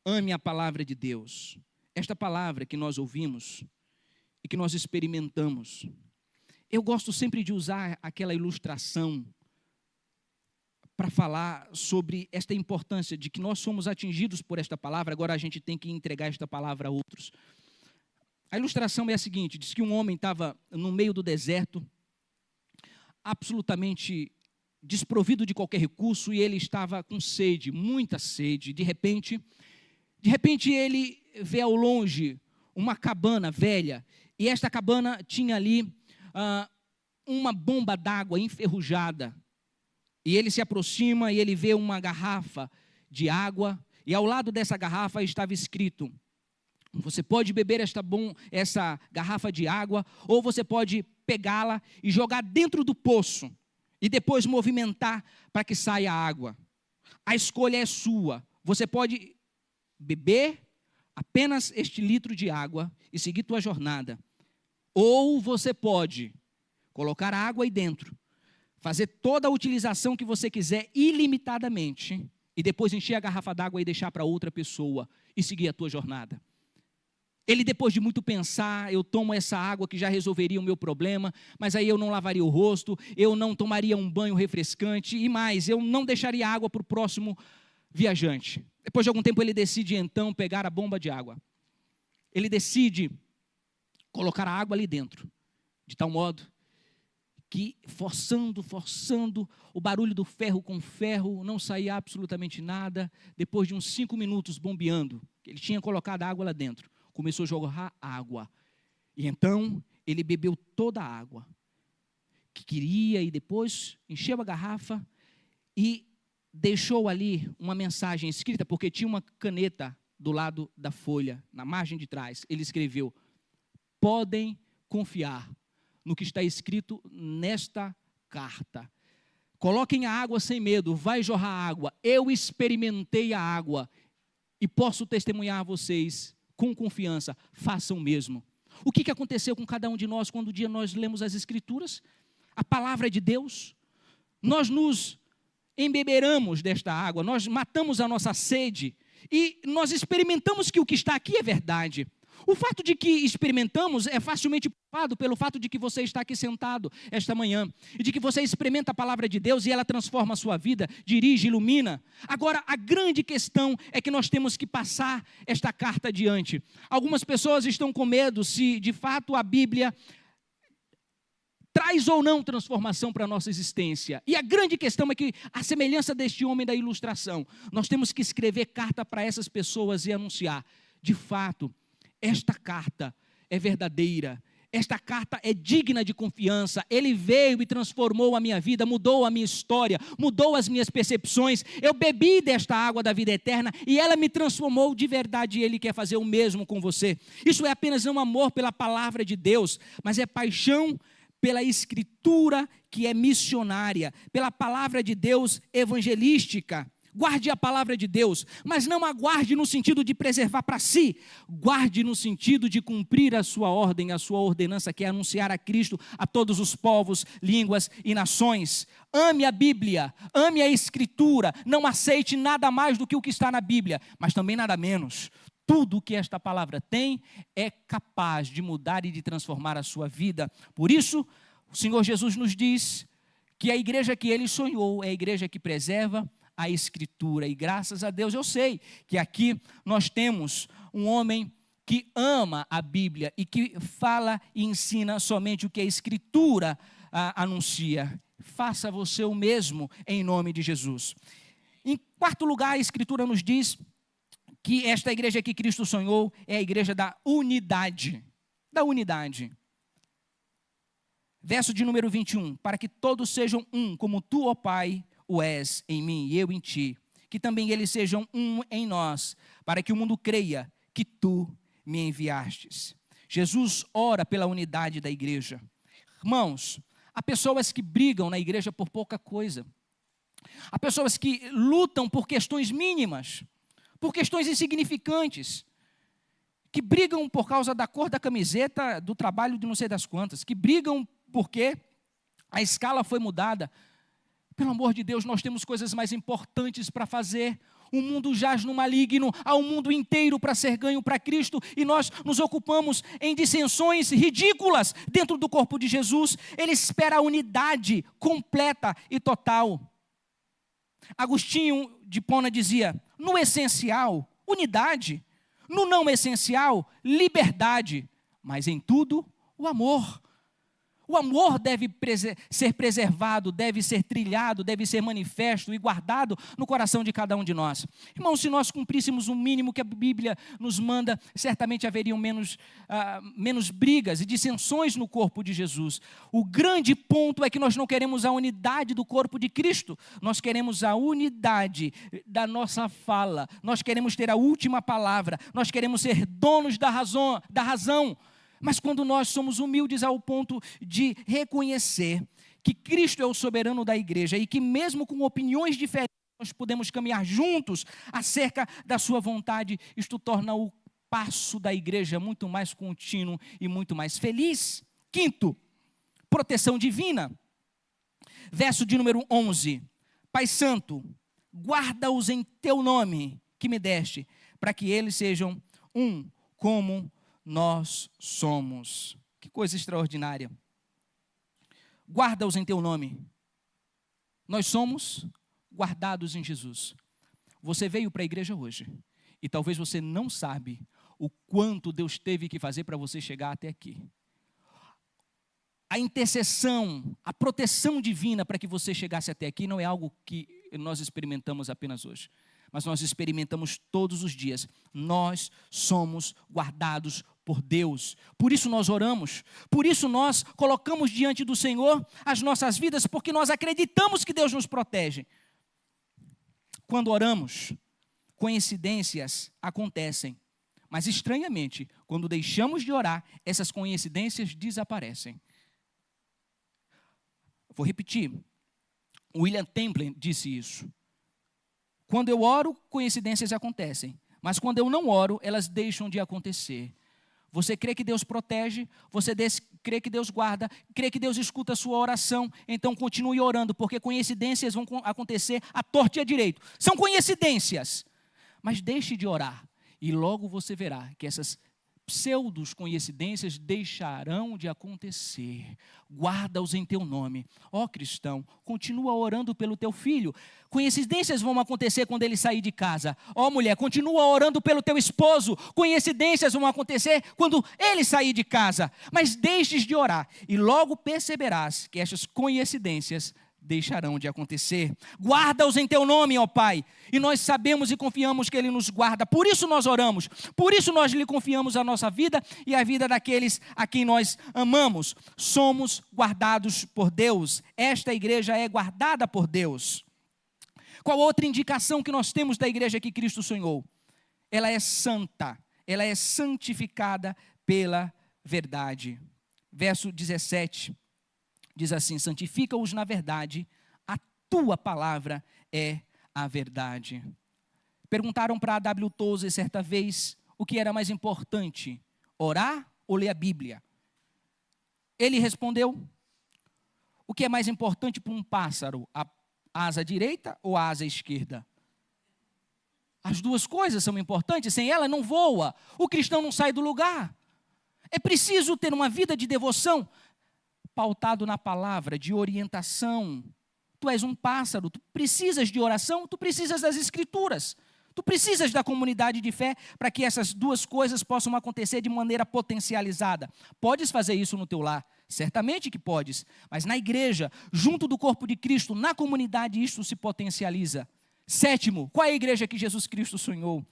ame a palavra de Deus. Esta palavra que nós ouvimos e que nós experimentamos. Eu gosto sempre de usar aquela ilustração para falar sobre esta importância de que nós somos atingidos por esta palavra, agora a gente tem que entregar esta palavra a outros. A ilustração é a seguinte, diz que um homem estava no meio do deserto, absolutamente desprovido de qualquer recurso, e ele estava com sede, muita sede. De repente ele vê ao longe uma cabana velha, e esta cabana tinha ali uma bomba d'água enferrujada, e ele se aproxima e ele vê uma garrafa de água, e ao lado dessa garrafa estava escrito: você pode beber essa garrafa de água, ou você pode pegá-la e jogar dentro do poço, e depois movimentar para que saia a água. A escolha é sua. Você pode beber apenas este litro de água e seguir tua jornada. Ou você pode colocar a água aí dentro, fazer toda a utilização que você quiser ilimitadamente, e depois encher a garrafa d'água e deixar para outra pessoa e seguir a tua jornada. Ele, depois de muito pensar, eu tomo essa água que já resolveria o meu problema, mas aí eu não lavaria o rosto, eu não tomaria um banho refrescante, e mais, eu não deixaria água para o próximo viajante. Depois de algum tempo ele decide então pegar a bomba de água. Ele decide colocar a água ali dentro, de tal modo que forçando, o barulho do ferro com ferro, não saía absolutamente nada. Depois de uns 5 minutos bombeando, ele tinha colocado a água lá dentro, começou a jorrar água, e então ele bebeu toda a água que queria, e depois encheu a garrafa e deixou ali uma mensagem escrita, porque tinha uma caneta do lado da folha, na margem de trás. Ele escreveu: podem confiar no que está escrito nesta carta. Coloquem a água sem medo, vai jorrar água. Eu experimentei a água e posso testemunhar a vocês com confiança, façam o mesmo. O que aconteceu com cada um de nós quando um dia nós lemos as Escrituras? A palavra de Deus. Nós nos embeberamos desta água, nós matamos a nossa sede e nós experimentamos que o que está aqui é verdade. O fato de que experimentamos é facilmente provado pelo fato de que você está aqui sentado esta manhã, e de que você experimenta a palavra de Deus e ela transforma a sua vida, dirige, ilumina. Agora, a grande questão é que nós temos que passar esta carta adiante. Algumas pessoas estão com medo se de fato a Bíblia traz ou não transformação para a nossa existência. E a grande questão é que, a semelhança deste homem da ilustração, nós temos que escrever carta para essas pessoas e anunciar: de fato, esta carta é verdadeira, esta carta é digna de confiança. Ele veio e transformou a minha vida, mudou a minha história, mudou as minhas percepções. Eu bebi desta água da vida eterna e ela me transformou de verdade, e Ele quer fazer o mesmo com você. Isso é apenas um amor pela palavra de Deus, mas é paixão pela Escritura, que é missionária, pela palavra de Deus evangelística. Guarde a palavra de Deus, mas não a guarde no sentido de preservar para si. Guarde no sentido de cumprir a sua ordem, a sua ordenança, que é anunciar a Cristo a todos os povos, línguas e nações. Ame a Bíblia, ame a Escritura, não aceite nada mais do que o que está na Bíblia, mas também nada menos. tudo que esta palavra tem é capaz de mudar e de transformar a sua vida. Por isso, o Senhor Jesus nos diz que a igreja que Ele sonhou é a igreja que preserva a Escritura. E graças a Deus eu sei que aqui nós temos um homem que ama a Bíblia e que fala e ensina somente o que a Escritura anuncia. Faça você o mesmo em nome de Jesus. Em quarto lugar, a Escritura nos diz que esta igreja que Cristo sonhou é a igreja da unidade. Da unidade. Verso de número 21. Para que todos sejam um, como tu, ó Pai, o és em mim e eu em ti. Que também eles sejam um em nós, para que o mundo creia que tu me enviastes. Jesus ora pela unidade da igreja. Irmãos, há pessoas que brigam na igreja por pouca coisa. Há pessoas que lutam por questões mínimas, por questões insignificantes, que brigam por causa da cor da camiseta, do trabalho de não sei das quantas, que brigam porque a escala foi mudada. Pelo amor de Deus, nós temos coisas mais importantes para fazer. O mundo jaz no maligno, há um mundo inteiro para ser ganho para Cristo, e nós nos ocupamos em dissensões ridículas dentro do corpo de Jesus. Ele espera a unidade completa e total. Agostinho de Hipona dizia: no essencial, unidade; no não essencial, liberdade; mas em tudo, o amor. O amor deve ser preservado, deve ser trilhado, deve ser manifesto e guardado no coração de cada um de nós. Irmãos, se nós cumpríssemos o mínimo que a Bíblia nos manda, certamente haveriam menos brigas e dissensões no corpo de Jesus. O grande ponto é que nós não queremos a unidade do corpo de Cristo, nós queremos a unidade da nossa fala, nós queremos ter a última palavra, nós queremos ser donos da razão. Mas quando nós somos humildes ao ponto de reconhecer que Cristo é o soberano da igreja e que mesmo com opiniões diferentes nós podemos caminhar juntos acerca da sua vontade, isto torna o passo da igreja muito mais contínuo e muito mais feliz. Quinto, proteção divina. Verso de número 11. Pai Santo, guarda-os em teu nome que me deste, para que eles sejam um como nós somos. Que coisa extraordinária. Guarda-os em teu nome. Nós somos guardados em Jesus. Você veio para a igreja hoje e talvez você não sabe o quanto Deus teve que fazer para você chegar até aqui. A intercessão, a proteção divina para que você chegasse até aqui não é algo que nós experimentamos apenas hoje, mas nós experimentamos todos os dias. Nós somos guardados por Deus. Por isso nós oramos, por isso nós colocamos diante do Senhor as nossas vidas, porque nós acreditamos que Deus nos protege. Quando oramos, coincidências acontecem, mas estranhamente, quando deixamos de orar, essas coincidências desaparecem. Vou repetir, William Temple disse isso. Quando eu oro, coincidências acontecem, mas quando eu não oro, elas deixam de acontecer. Você crê que Deus protege, você crê que Deus guarda, crê que Deus escuta a sua oração, então continue orando, porque coincidências vão acontecer à torta e à direita. São coincidências, mas deixe de orar e logo você verá que essas pseudos coincidências deixarão de acontecer. Guarda-os em teu nome. Ó cristão, continua orando pelo teu filho. Coincidências vão acontecer quando ele sair de casa. Ó mulher, continua orando pelo teu esposo. Coincidências vão acontecer quando ele sair de casa. Mas deixes de orar e logo perceberás que estas coincidências deixarão de acontecer. Guarda-os em teu nome, ó Pai. E nós sabemos e confiamos que Ele nos guarda. Por isso nós oramos. Por isso nós lhe confiamos a nossa vida e a vida daqueles a quem nós amamos. Somos guardados por Deus. Esta igreja é guardada por Deus. Qual outra indicação que nós temos da igreja que Cristo sonhou? Ela é santa. Ela é santificada pela verdade. Verso 17. Diz assim: santifica-os na verdade, a tua palavra é a verdade. Perguntaram para A.W. Tozer certa vez o que era mais importante, orar ou ler a Bíblia. Ele respondeu: o que é mais importante para um pássaro, a asa direita ou a asa esquerda? As duas coisas são importantes, sem ela não voa. O cristão não sai do lugar. É preciso ter uma vida de devoção, pautado na palavra, de orientação. Tu és um pássaro, tu precisas de oração, tu precisas das escrituras. Tu precisas da comunidade de fé para que essas duas coisas possam acontecer de maneira potencializada. Podes fazer isso no teu lar? Certamente que podes. Mas na igreja, junto do corpo de Cristo, na comunidade, isso se potencializa. Sétimo, qual é a igreja que Jesus Cristo sonhou?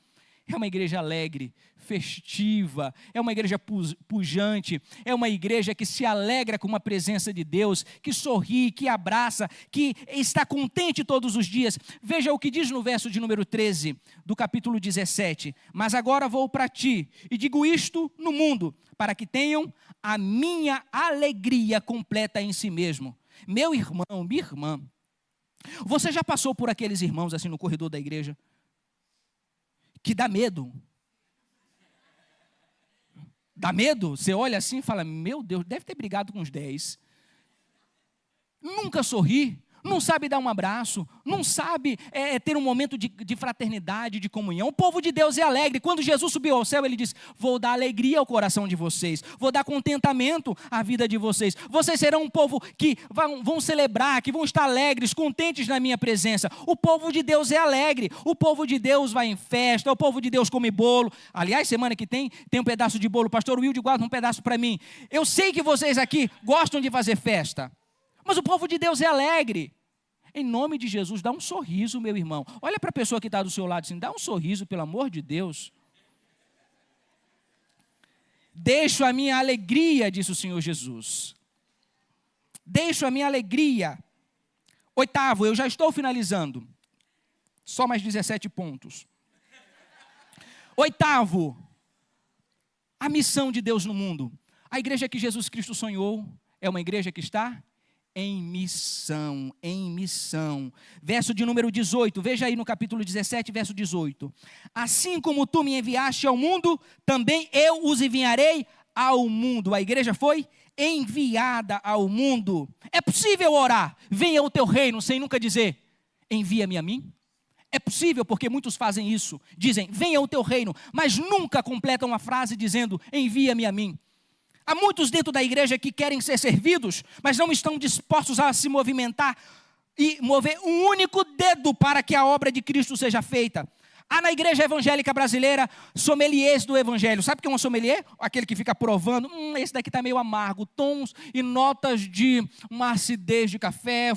É uma igreja alegre, festiva, é uma igreja pujante, é uma igreja que se alegra com a presença de Deus, que sorri, que abraça, que está contente todos os dias. Veja o que diz no verso de número 13, do capítulo 17. Mas agora vou para ti, e digo isto no mundo, para que tenham a minha alegria completa em si mesmo. Meu irmão, minha irmã, você já passou por aqueles irmãos assim no corredor da igreja? Que dá medo. Dá medo? Você olha assim e fala, meu Deus, deve ter brigado com uns 10. Nunca sorri, não sabe dar um abraço, não sabe ter um momento de fraternidade, de comunhão. O povo de Deus é alegre. Quando Jesus subiu ao céu, ele disse, vou dar alegria ao coração de vocês, vou dar contentamento à vida de vocês. Vocês serão um povo que vão celebrar, que vão estar alegres, contentes na minha presença. O povo de Deus é alegre, o povo de Deus vai em festa, o povo de Deus come bolo. Aliás, semana que tem um pedaço de bolo, o pastor Wilde guarda um pedaço para mim. Eu sei que vocês aqui gostam de fazer festa, mas o povo de Deus é alegre. Em nome de Jesus, dá um sorriso, meu irmão. Olha para a pessoa que está do seu lado assim, dá um sorriso, pelo amor de Deus. Deixo a minha alegria, disse o Senhor Jesus. Deixo a minha alegria. Oitavo, eu já estou finalizando. Só mais 17 pontos. Oitavo, a missão de Deus no mundo. A igreja que Jesus Cristo sonhou é uma igreja que está em missão, em missão. Verso de número 18, veja aí no capítulo 17, verso 18. Assim como tu me enviaste ao mundo, também eu os enviarei ao mundo. A igreja foi enviada ao mundo. É possível orar, venha o teu reino, sem nunca dizer, envia-me a mim? É possível, porque muitos fazem isso. Dizem, venha o teu reino, mas nunca completam a frase dizendo, envia-me a mim. Há muitos dentro da igreja que querem ser servidos, mas não estão dispostos a se movimentar e mover um único dedo para que a obra de Cristo seja feita. Há na igreja evangélica brasileira sommeliers do evangelho. Sabe o que é um sommelier? Aquele que fica provando, esse daqui está meio amargo, tons e notas de uma acidez de café,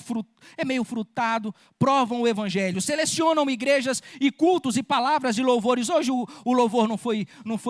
é meio frutado, provam o evangelho. Selecionam igrejas e cultos e palavras de louvores. Hoje o louvor não foi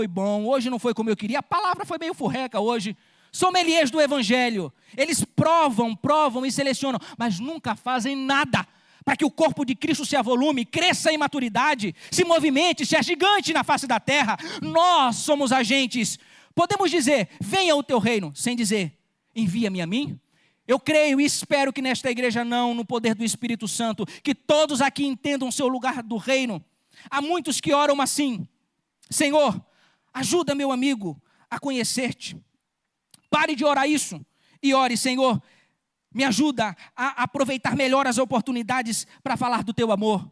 bom, hoje não foi como eu queria, a palavra foi meio furreca hoje. Sommeliers do evangelho, eles provam e selecionam, mas nunca fazem nada para que o corpo de Cristo se avolume, cresça em maturidade, se movimente, se agigante na face da terra. Nós somos agentes. Podemos dizer, venha o teu reino, sem dizer, envia-me a mim? Eu creio e espero que nesta igreja não, no poder do Espírito Santo, que todos aqui entendam o seu lugar do reino. Há muitos que oram assim, Senhor, ajuda meu amigo a conhecer-te. Pare de orar isso e ore, Senhor, me ajuda a aproveitar melhor as oportunidades para falar do teu amor.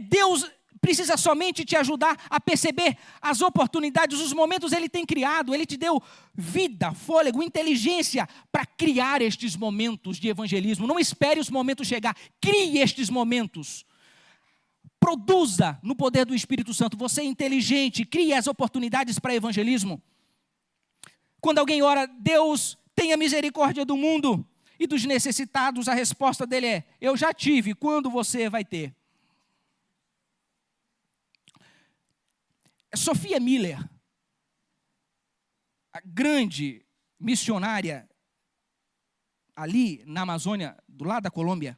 Deus precisa somente te ajudar a perceber as oportunidades, os momentos Ele tem criado. Ele te deu vida, fôlego, inteligência para criar estes momentos de evangelismo. Não espere os momentos chegar, crie estes momentos. Produza no poder do Espírito Santo. Você é inteligente, crie as oportunidades para evangelismo. Quando alguém ora, Deus, tenha misericórdia do mundo e dos necessitados, a resposta dele é, eu já tive, quando você vai ter? Sophia Miller, a grande missionária ali na Amazônia, do lado da Colômbia,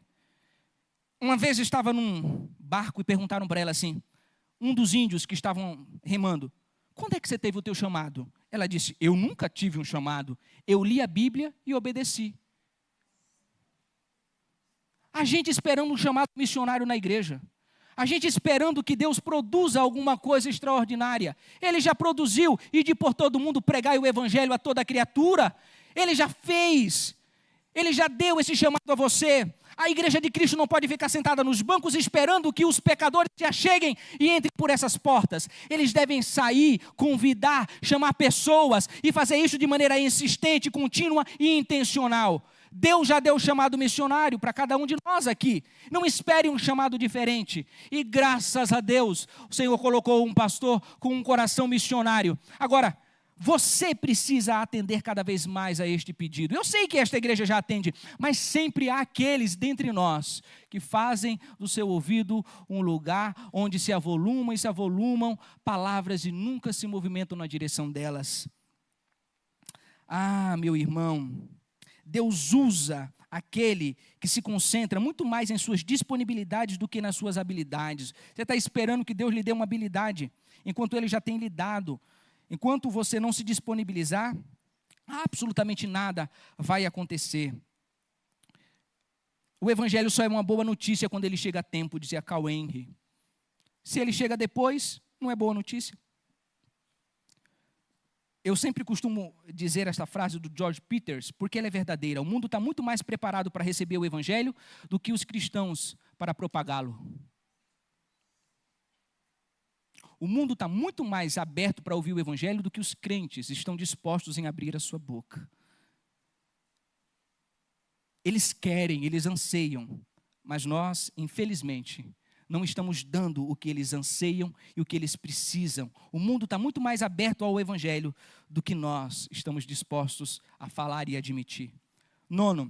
uma vez estava num barco e perguntaram para ela assim, um dos índios que estavam remando, quando é que você teve o teu chamado? Ela disse, eu nunca tive um chamado, eu li a Bíblia e obedeci. A gente esperando um chamado missionário na igreja. A gente esperando que Deus produza alguma coisa extraordinária. Ele já produziu, e de por todo mundo pregai o evangelho a toda criatura. Ele já fez. Ele já deu esse chamado a você. A igreja de Cristo não pode ficar sentada nos bancos esperando que os pecadores já cheguem e entrem por essas portas. Eles devem sair, convidar, chamar pessoas e fazer isso de maneira insistente, contínua e intencional. Deus já deu o chamado missionário para cada um de nós aqui. Não espere um chamado diferente. E graças a Deus, o Senhor colocou um pastor com um coração missionário. Agora, você precisa atender cada vez mais a este pedido. Eu sei que esta igreja já atende, mas sempre há aqueles dentre nós que fazem do seu ouvido um lugar onde se avolumam e se avolumam palavras e nunca se movimentam na direção delas. Ah, meu irmão, Deus usa aquele que se concentra muito mais em suas disponibilidades do que nas suas habilidades. Você está esperando que Deus lhe dê uma habilidade, enquanto Ele já tem lhe dado. Enquanto você não se disponibilizar, absolutamente nada vai acontecer. O evangelho só é uma boa notícia quando ele chega a tempo, dizia Carl Henry. Se ele chega depois, não é boa notícia. Eu sempre costumo dizer esta frase do George Peters, porque ela é verdadeira. O mundo está muito mais preparado para receber o evangelho do que os cristãos para propagá-lo. O mundo está muito mais aberto para ouvir o evangelho do que os crentes estão dispostos em abrir a sua boca. Eles querem, eles anseiam, mas nós, infelizmente, não estamos dando o que eles anseiam e o que eles precisam. O mundo está muito mais aberto ao evangelho do que nós estamos dispostos a falar e admitir. 9,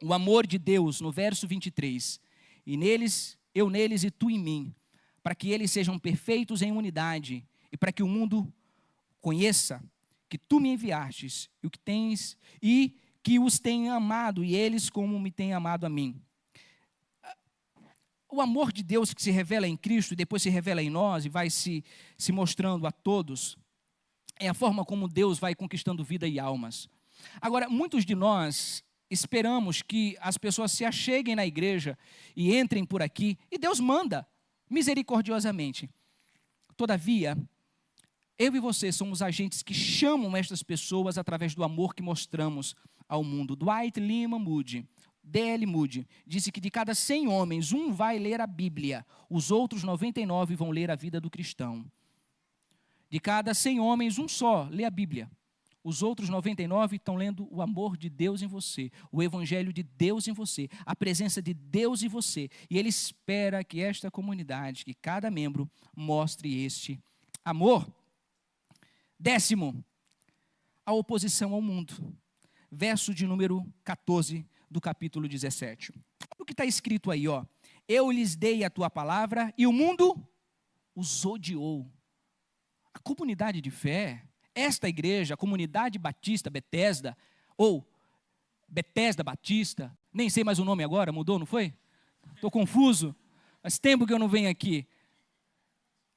o amor de Deus, no verso 23. E neles, eu neles e tu em mim, para que eles sejam perfeitos em unidade, e para que o mundo conheça que tu me enviastes, e o que tens, e que os tenha amado, e eles como me têm amado a mim. O amor de Deus que se revela em Cristo, e depois se revela em nós, e vai se mostrando a todos, é a forma como Deus vai conquistando vida e almas. Agora, muitos de nós esperamos que as pessoas se acheguem na igreja, e entrem por aqui, e Deus manda, misericordiosamente. Todavia, eu e você somos agentes que chamam estas pessoas através do amor que mostramos ao mundo. Dwight Lyman Moody, D.L. Moody, disse que de cada 100 homens, um vai ler a Bíblia, os outros 99 vão ler a vida do cristão. De cada 100 homens, um só lê a Bíblia. Os outros 99 estão lendo o amor de Deus em você, o evangelho de Deus em você, a presença de Deus em você. E Ele espera que esta comunidade, que cada membro, mostre este amor. 10º, a oposição ao mundo. Verso de número 14 do capítulo 17. O que está escrito aí, ó. Eu lhes dei a tua palavra e o mundo os odiou. A comunidade de fé, esta igreja, a comunidade batista Betesda, ou Betesda Batista, nem sei mais o nome agora, mudou, não foi? Estou confuso, faz tempo que eu não venho aqui.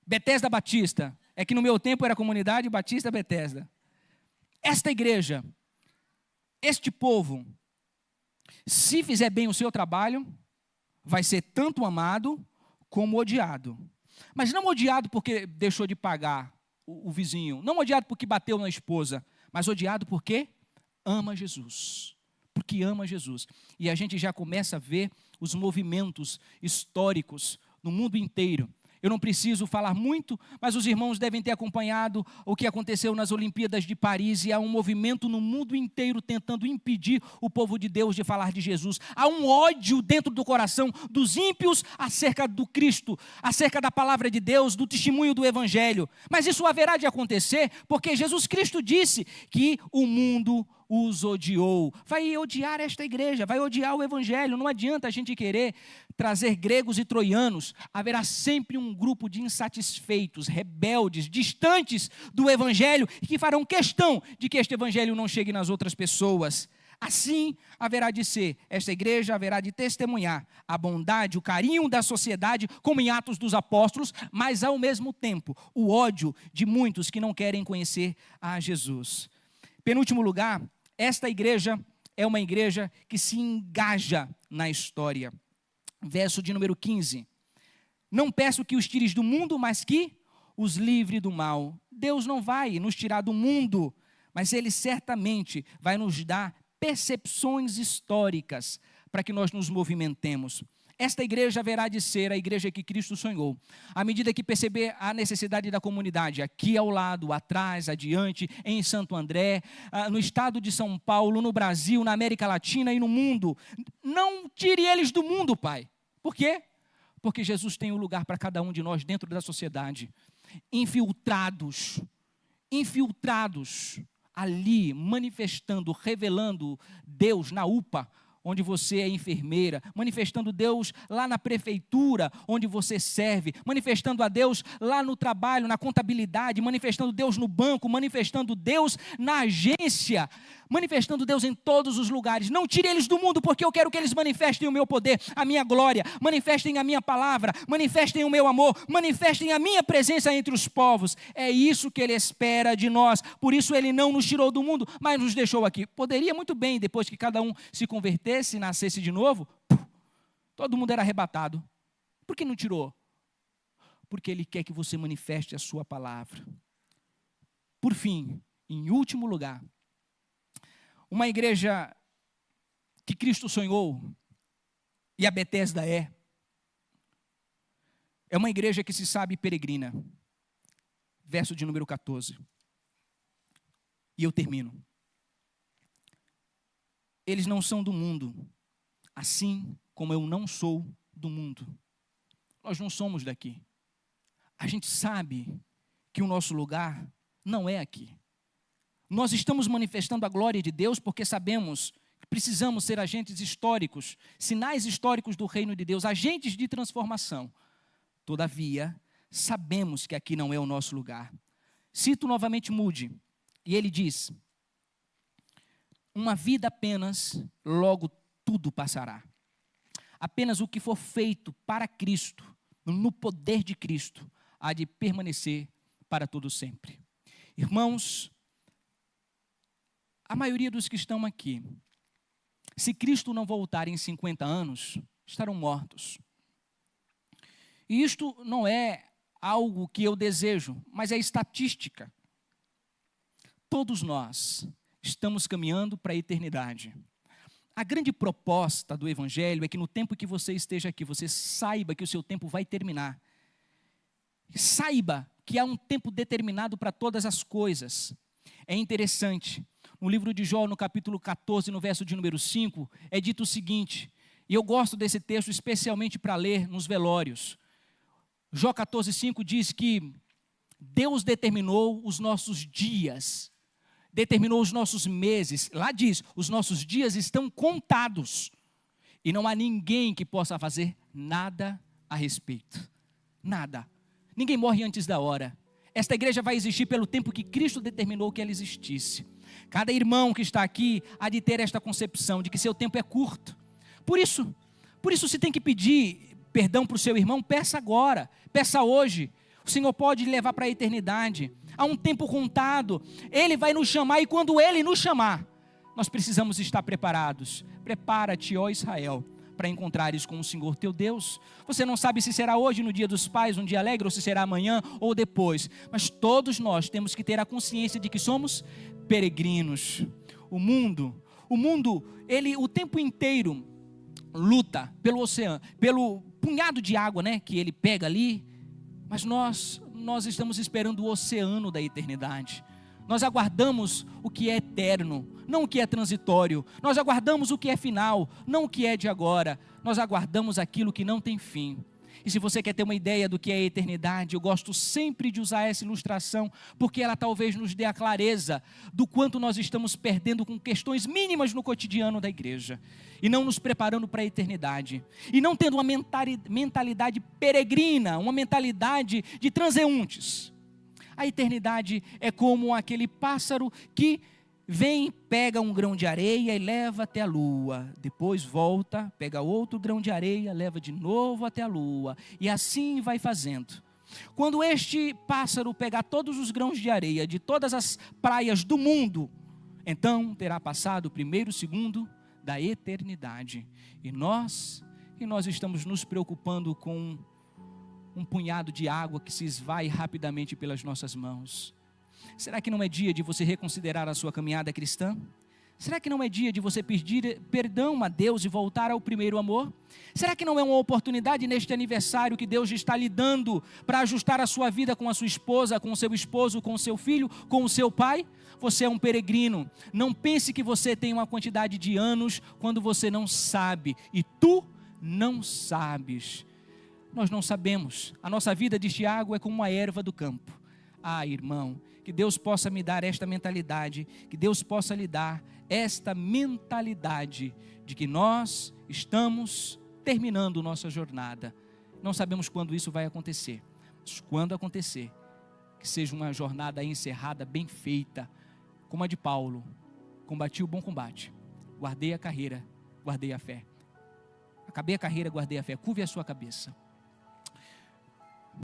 Betesda Batista, é que no meu tempo era comunidade Batista Betesda. Esta igreja, este povo, se fizer bem o seu trabalho, vai ser tanto amado como odiado. Mas não odiado porque deixou de pagar o vizinho, não odiado porque bateu na esposa, mas odiado porque ama Jesus. Porque ama Jesus. E a gente já começa a ver os movimentos históricos no mundo inteiro. Eu não preciso falar muito, mas os irmãos devem ter acompanhado o que aconteceu nas Olimpíadas de Paris, e há um movimento no mundo inteiro tentando impedir o povo de Deus de falar de Jesus. Há um ódio dentro do coração dos ímpios acerca do Cristo, acerca da palavra de Deus, do testemunho do Evangelho. Mas isso haverá de acontecer porque Jesus Cristo disse que o mundo os odiou. Vai odiar esta igreja, vai odiar o Evangelho. Não adianta a gente querer trazer gregos e troianos. Haverá sempre um grupo de insatisfeitos, rebeldes, distantes do Evangelho, e que farão questão de que este Evangelho não chegue nas outras pessoas. Assim haverá de ser, esta igreja haverá de testemunhar a bondade, o carinho da sociedade, como em Atos dos Apóstolos, mas ao mesmo tempo o ódio de muitos que não querem conhecer a Jesus. Penúltimo lugar, esta igreja é uma igreja que se engaja na história. Verso de número 15. Não peço que os tires do mundo, mas que os livre do mal. Deus não vai nos tirar do mundo, mas Ele certamente vai nos dar percepções históricas para que nós nos movimentemos. Esta igreja haverá de ser a igreja que Cristo sonhou. À medida que perceber a necessidade da comunidade, aqui ao lado, atrás, adiante, em Santo André, no estado de São Paulo, no Brasil, na América Latina e no mundo, não tire eles do mundo, Pai. Por quê? Porque Jesus tem um lugar para cada um de nós dentro da sociedade. Infiltrados ali, manifestando, revelando Deus na UPA, onde você é enfermeira, manifestando Deus lá na prefeitura, onde você serve, manifestando a Deus lá no trabalho, na contabilidade, manifestando Deus no banco, manifestando Deus na agência, manifestando Deus em todos os lugares. Não tire eles do mundo, porque eu quero que eles manifestem o meu poder, a minha glória, manifestem a minha palavra, manifestem o meu amor, manifestem a minha presença entre os povos. É isso que Ele espera de nós. Por isso Ele não nos tirou do mundo, mas nos deixou aqui. Poderia muito bem, depois que cada um se convertesse, se nascesse de novo, todo mundo era arrebatado. Por que não tirou? Porque Ele quer que você manifeste a sua palavra. Por fim, em último lugar, uma igreja que Cristo sonhou, e a Betesda é uma igreja que se sabe peregrina. Verso de número 14. E eu termino. Eles não são do mundo, assim como eu não sou do mundo. Nós não somos daqui. A gente sabe que o nosso lugar não é aqui. Nós estamos manifestando a glória de Deus porque sabemos que precisamos ser agentes históricos, sinais históricos do reino de Deus, agentes de transformação. Todavia, sabemos que aqui não é o nosso lugar. Cito novamente Moody, e ele diz: uma vida apenas, logo tudo passará. Apenas o que for feito para Cristo, no poder de Cristo, há de permanecer para todo sempre. Irmãos, a maioria dos que estão aqui, se Cristo não voltar em 50 anos, estarão mortos. E isto não é algo que eu desejo, mas é estatística. Todos nós estamos caminhando para a eternidade. A grande proposta do Evangelho é que no tempo que você esteja aqui, você saiba que o seu tempo vai terminar. Saiba que há um tempo determinado para todas as coisas. É interessante, no livro de Jó, no capítulo 14, no verso de número 5, é dito o seguinte, e eu gosto desse texto especialmente para ler nos velórios. Jó 14:5 diz que Deus determinou os nossos dias, determinou os nossos meses. Lá diz, os nossos dias estão contados. E não há ninguém que possa fazer nada a respeito. Nada. Ninguém morre antes da hora. Esta igreja vai existir pelo tempo que Cristo determinou que ela existisse. Cada irmão que está aqui há de ter esta concepção de que seu tempo é curto. Por isso se tem que pedir perdão para o seu irmão, peça agora, peça hoje. O Senhor pode levar para a eternidade. Há um tempo contado. Ele vai nos chamar e quando Ele nos chamar, nós precisamos estar preparados. Prepara-te, ó Israel, para encontrares com o Senhor teu Deus. Você não sabe se será hoje, no dia dos pais, um dia alegre, ou se será amanhã ou depois. Mas todos nós temos que ter a consciência de que somos peregrinos. O mundo, ele o tempo inteiro luta pelo oceano, pelo punhado de água, né, que ele pega ali. Mas nós estamos esperando o oceano da eternidade. Nós aguardamos o que é eterno, não o que é transitório. Nós aguardamos o que é final, não o que é de agora. Nós aguardamos aquilo que não tem fim. E se você quer ter uma ideia do que é a eternidade, eu gosto sempre de usar essa ilustração, porque ela talvez nos dê a clareza do quanto nós estamos perdendo com questões mínimas no cotidiano da igreja, e não nos preparando para a eternidade, e não tendo uma mentalidade peregrina, uma mentalidade de transeuntes. A eternidade é como aquele pássaro que vem, pega um grão de areia e leva até a lua, depois volta, pega outro grão de areia, leva de novo até a lua, e assim vai fazendo. Quando este pássaro pegar todos os grãos de areia de todas as praias do mundo, então terá passado o primeiro segundo da eternidade. E nós estamos nos preocupando com um punhado de água que se esvai rapidamente pelas nossas mãos. Será que não é dia de você reconsiderar a sua caminhada cristã? Será que não é dia de você pedir perdão a Deus e voltar ao primeiro amor? Será que não é uma oportunidade neste aniversário que Deus está lhe dando para ajustar a sua vida com a sua esposa, com o seu esposo, com o seu filho, com o seu pai? Você é um peregrino. Não pense que você tem uma quantidade de anos quando você não sabe. E tu não sabes. Nós não sabemos. A nossa vida, diz Tiago, é como uma erva do campo. Ah, irmão, que Deus possa me dar esta mentalidade, que Deus possa lhe dar esta mentalidade de que nós estamos terminando nossa jornada. Não sabemos quando isso vai acontecer, mas quando acontecer, que seja uma jornada encerrada, bem feita, como a de Paulo. Combati o bom combate, guardei a carreira, guardei a fé. Acabei a carreira, guardei a fé. Curve a sua cabeça.